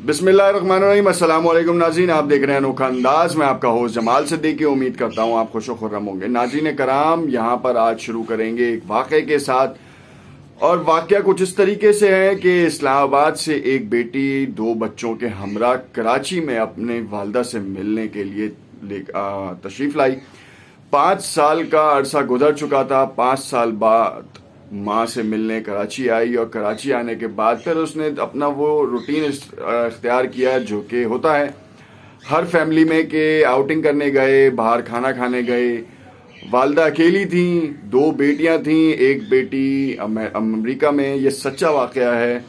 बिस्मिल्लाहिर्रहमानिर्रहीम। अस्सलाम वालेकुम नाज़रीन, आप देख रहे हैं अनोखा अंदाज। मैं आपका होस्ट जमाल सिद्दीकी। उम्मीद करता हूँ आप खुश खुर्रम होंगे। नाज़रीन कराम, यहाँ पर आज शुरू करेंगे एक वाक़े के साथ। और वाक़या कुछ इस तरीके से है कि इस्लामाबाद से एक बेटी दो बच्चों के हमरा कराची में अपने वालदा से मिलने के लिए तशरीफ़ लाई। 5 साल का अरसा गुजर चुका था। 5 साल बाद माँ से मिलने कराची आई और कराची आने के बाद फिर उसने अपना वो रूटीन इख्तियार किया जो कि होता है हर फैमिली में कि आउटिंग करने गए, बाहर खाना खाने गए। वालदा अकेली थी, 2 बेटियां थीं। एक बेटी अमेरिका में, ये सच्चा वाक़या है,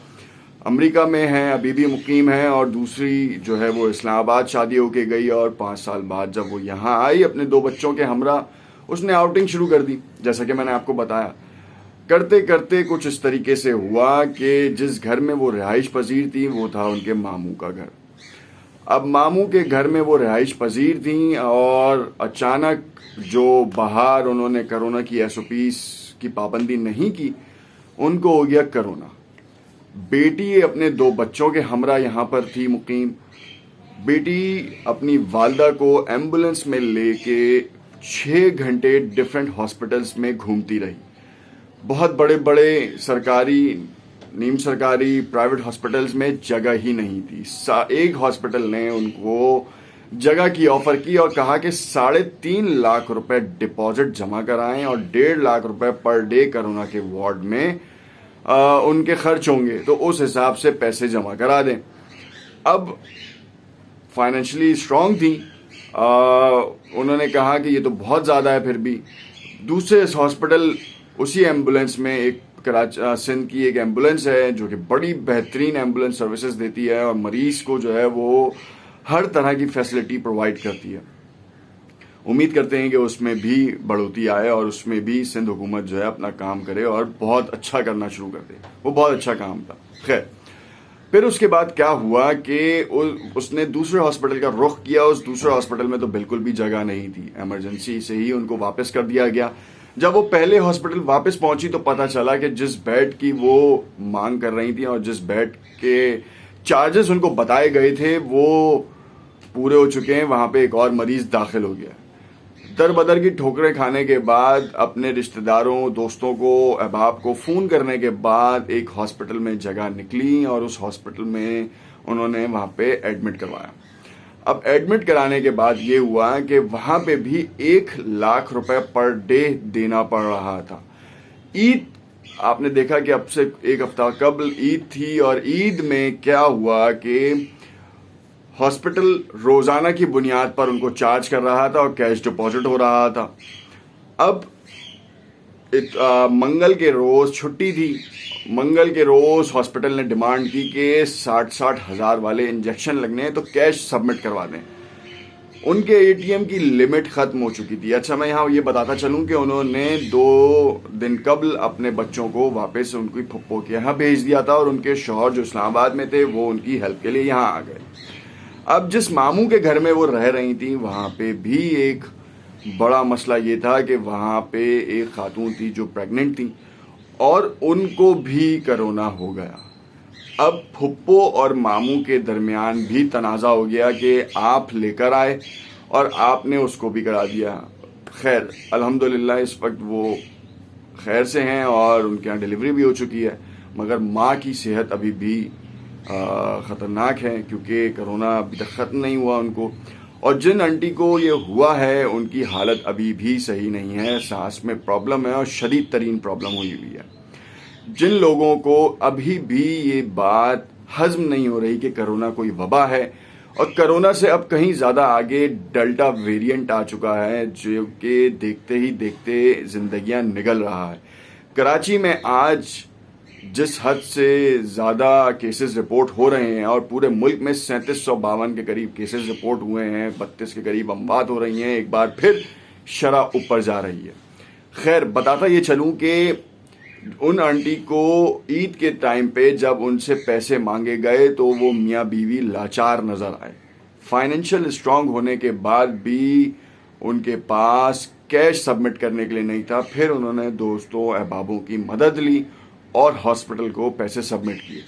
अमेरिका में है, अभी भी मुकीम है। और दूसरी जो है वो इस्लामाबाद शादी होके गई और 5 साल बाद जब वो यहाँ आई अपने 2 बच्चों के हमरा, उसने आउटिंग शुरू कर दी। जैसा कि मैंने आपको बताया, करते करते कुछ इस तरीके से हुआ कि जिस घर में वो रिहाइश पजीर थी वो था उनके मामू का घर। अब मामू के घर में वो रिहाइश पजीर थी और अचानक जो बाहर उन्होंने कोरोना की SOPs की पाबंदी नहीं की, उनको हो गया कोरोना। बेटी अपने 2 बच्चों के हमरा यहाँ पर थी मुकीम। बेटी अपनी वालदा को एम्बुलेंस में लेके 6 घंटे डिफरेंट हॉस्पिटल्स में घूमती रही। बहुत बड़े बड़े सरकारी, नीम सरकारी, प्राइवेट हॉस्पिटल्स में जगह ही नहीं थी। एक हॉस्पिटल ने उनको जगह की ऑफर की और कहा कि 3.5 लाख रुपए डिपॉजिट जमा कराएं और 1.5 लाख रुपए पर डे कोरोना के वार्ड में उनके खर्च होंगे, तो उस हिसाब से पैसे जमा करा दें। अब फाइनेंशियली स्ट्रांग थी। उन्होंने कहा कि ये तो बहुत ज़्यादा है। फिर भी दूसरे हॉस्पिटल, उसी एम्बुलेंस में एक सिंध की एक एम्बुलेंस है जो कि बड़ी बेहतरीन एम्बुलेंस सर्विसेज देती है और मरीज को जो है वो हर तरह की फैसिलिटी प्रोवाइड करती है। उम्मीद करते हैं कि उसमें भी बढ़ोतरी आए और उसमें भी सिंध हुकूमत जो है अपना काम करे और बहुत अच्छा करना शुरू कर दे। वो बहुत अच्छा काम था। खैर, फिर उसके बाद क्या हुआ कि उसने दूसरे हॉस्पिटल का रुख किया। उस दूसरे हॉस्पिटल में तो बिल्कुल भी जगह नहीं थी। इमरजेंसी से ही उनको वापस कर दिया गया। जब वो पहले हॉस्पिटल वापस पहुंची तो पता चला कि जिस बेड की वो मांग कर रही थी और जिस बेड के चार्जेस उनको बताए गए थे वो पूरे हो चुके हैं। वहां पे एक और मरीज दाखिल हो गया। दर बदर की ठोकरें खाने के बाद, अपने रिश्तेदारों, दोस्तों को, अहबाब को फ़ोन करने के बाद एक हॉस्पिटल में जगह निकली और उस हॉस्पिटल में उन्होंने वहां पे एडमिट करवाया। अब एडमिट कराने के बाद ये हुआ कि वहां पे भी 1 लाख रुपए पर डे देना पड़ रहा था। ईद, आपने देखा कि अब से 1 हफ्ता कबल ईद थी और ईद में क्या हुआ कि हॉस्पिटल रोजाना की बुनियाद पर उनको चार्ज कर रहा था और कैश डिपॉजिट हो रहा था। अब मंगल के रोज छुट्टी थी। मंगल के रोज हॉस्पिटल ने डिमांड की कि 60 हज़ार वाले इंजेक्शन लगने हैं तो कैश सबमिट करवा दें। उनके ATM की लिमिट खत्म हो चुकी थी। अच्छा, मैं यहाँ ये बताता चलूँ कि उन्होंने 2 दिन कबल अपने बच्चों को वापस उनकी फुप्पो के यहाँ भेज दिया था और उनके शौहर जो इस्लामाबाद में थे वो उनकी हेल्प के लिए यहाँ आ गए। अब जिस मामू के घर में वो रह रही थी वहाँ पे भी एक बड़ा मसला ये था कि वहाँ पे एक खातून थी जो प्रेग्नेंट थी और उनको भी कोरोना हो गया। अब फुप्पो और मामू के दरमियान भी तनाज़ा हो गया कि आप लेकर आए और आपने उसको भी करा दिया। खैर, अल्हम्दुलिल्लाह इस वक्त वो खैर से हैं और उनके यहाँ डिलीवरी भी हो चुकी है, मगर माँ की सेहत अभी भी ख़तरनाक है क्योंकि कोरोना अभी तक ख़त्म नहीं हुआ उनको। और जिन आंटी को ये हुआ है उनकी हालत अभी भी सही नहीं है, सांस में प्रॉब्लम है और शदीद तरीन प्रॉब्लम हुई हुई है। जिन लोगों को अभी भी ये बात हज़म नहीं हो रही कि कोरोना कोई वबा है और कोरोना से अब कहीं ज़्यादा आगे डेल्टा वेरिएंट आ चुका है जो कि देखते ही देखते ज़िंदगियां निगल रहा है। कराची में आज जिस हद से ज़्यादा केसेस रिपोर्ट हो रहे हैं और पूरे मुल्क में 3752 के करीब केसेस रिपोर्ट हुए हैं, 32 के करीब अमवात हो रही हैं, एक बार फिर शरह ऊपर जा रही है। खैर, बताता ये चलूँ कि उन आंटी को ईद के टाइम पे जब उनसे पैसे मांगे गए तो वो मियाँ बीवी लाचार नज़र आए। फाइनेंशियल स्ट्रांग होने के बाद भी उनके पास कैश सबमिट करने के लिए नहीं था। फिर उन्होंने दोस्तों, अहबाबों की मदद ली और हॉस्पिटल को पैसे सबमिट किए।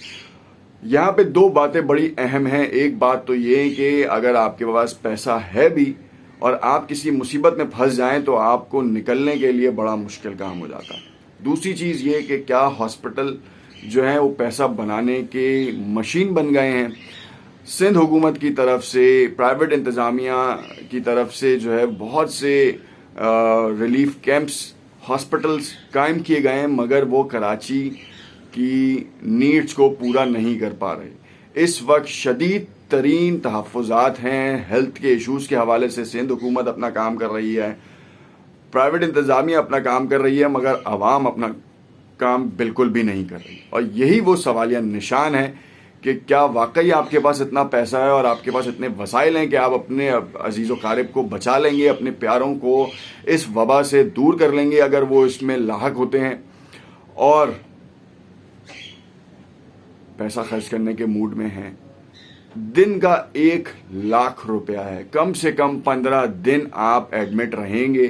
यहाँ पे दो बातें बड़ी अहम हैं। एक बात तो ये कि अगर आपके पास पैसा है भी और आप किसी मुसीबत में फंस जाएं तो आपको निकलने के लिए बड़ा मुश्किल काम हो जाता है। दूसरी चीज़ ये कि क्या हॉस्पिटल जो है वो पैसा बनाने के मशीन बन गए हैं। सिंध हुकूमत की तरफ से, प्राइवेट इंतज़ामिया की तरफ से जो है बहुत से रिलीफ कैंप्स, हॉस्पिटल्स कायम किए गए हैं, मगर वो कराची की नीड्स को पूरा नहीं कर पा रहे। इस वक्त शदीद तरीन तहफ़्फ़ुज़ात हैं हेल्थ के इशूज़ के हवाले से। सिंध हुकूमत अपना काम कर रही है, प्राइवेट इंतज़ामिया अपना काम कर रही है, मगर आवाम अपना काम बिल्कुल भी नहीं कर रही। और यही वो सवालिया निशान है कि क्या वाकई आपके पास इतना पैसा है और आपके पास इतने वसाइल हैं कि आप अपने अजीज़ व क़ारिब को बचा लेंगे, अपने प्यारों को इस वबा से दूर कर लेंगे अगर वो इसमें लाहक होते हैं और पैसा खर्च करने के मूड में हैं। दिन का 1,00,000 रुपया है, कम से कम 15 दिन आप एडमिट रहेंगे,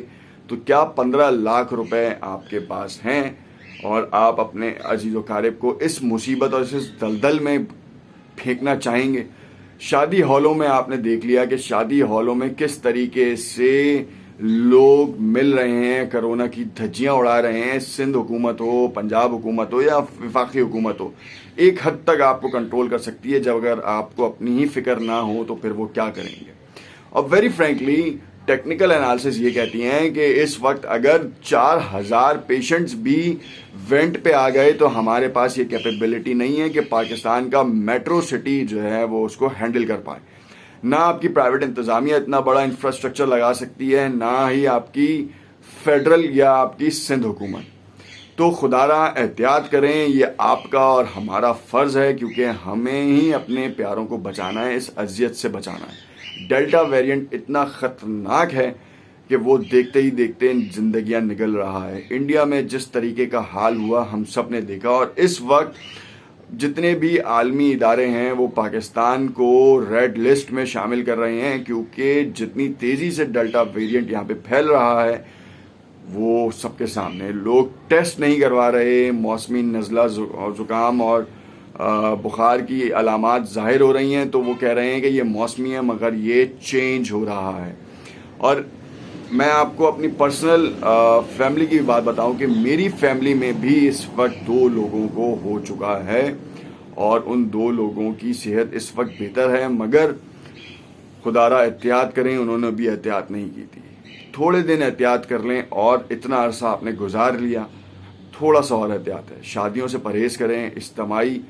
तो क्या 15 लाख रुपए आपके पास हैं और आप अपने अजीज़ व क़ारिब को इस मुसीबत और इस दलदल में फेंकना चाहेंगे? शादी हॉलों में आपने देख लिया कि शादी हॉलों में किस तरीके से लोग मिल रहे हैं, कोरोना की धज्जियां उड़ा रहे हैं। सिंध हुकूमत हो, पंजाब हुकूमत हो या वफाकी हुकूमत हो, एक हद तक आपको कंट्रोल कर सकती है। जब अगर आपको अपनी ही फिक्र ना हो तो फिर वो क्या करेंगे? और वेरी फ्रेंकली टेक्निकल एनालिसिस ये कहती हैं कि इस वक्त अगर 4,000 पेशेंट्स भी वेंट पे आ गए तो हमारे पास ये कैपेबिलिटी नहीं है कि पाकिस्तान का मेट्रो सिटी जो है वो उसको हैंडल कर पाए। ना आपकी प्राइवेट इंतज़ामिया इतना बड़ा इंफ्रास्ट्रक्चर लगा सकती है, ना ही आपकी फेडरल या आपकी सिंध हुकूमत। तो खुदारा एहतियात करें, ये आपका और हमारा फ़र्ज़ है, क्योंकि हमें ही अपने प्यारों को बचाना है, इस अजियत से बचाना है। डेल्टा वेरिएंट इतना ख़तरनाक है कि वो देखते ही देखते ज़िंदगियां निकल रहा है। इंडिया में जिस तरीके का हाल हुआ हम सब ने देखा, और इस वक्त जितने भी आलमी इदारे हैं वो पाकिस्तान को रेड लिस्ट में शामिल कर रहे हैं, क्योंकि जितनी तेज़ी से डेल्टा वेरिएंट यहाँ पे फैल रहा है वो सबके सामने। लोग टेस्ट नहीं करवा रहे, मौसमी नज़ला ज़ुकाम और बुखार की अलामात ज़ाहिर हो रही हैं तो वो कह रहे हैं कि ये मौसमी है, मगर ये चेंज हो रहा है। और मैं आपको अपनी पर्सनल फैमिली की बात बताऊं कि मेरी फैमिली में भी इस वक्त 2 लोगों को हो चुका है और उन 2 लोगों की सेहत इस वक्त बेहतर है, मगर खुदारा एहतियात करें, उन्होंने भी एहतियात नहीं की थी। थोड़े दिन एहतियात कर लें, और इतना अरसा आपने गुजार लिया, थोड़ा सा और एहतियात है। शादियों से परहेज़ करें, इज्तिमाई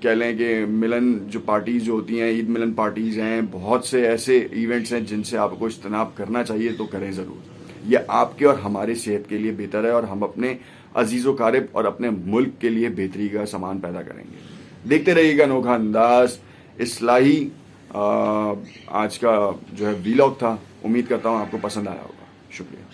कह लें कि मिलन जो पार्टीज़ जो होती हैं, ईद मिलन पार्टीज़ हैं, बहुत से ऐसे इवेंट्स हैं जिनसे आपको इज्तनाब करना चाहिए, तो करें ज़रूर। ये आपके और हमारी सेहत के लिए बेहतर है और हम अपने अजीज़ व क़ारिब और अपने मुल्क के लिए बेहतरी का सामान पैदा करेंगे। देखते रहिएगा अनोखा अंदाज इस्लाही। आज का जो है वीलॉग था, उम्मीद करता हूँ आपको पसंद आया होगा। शुक्रिया।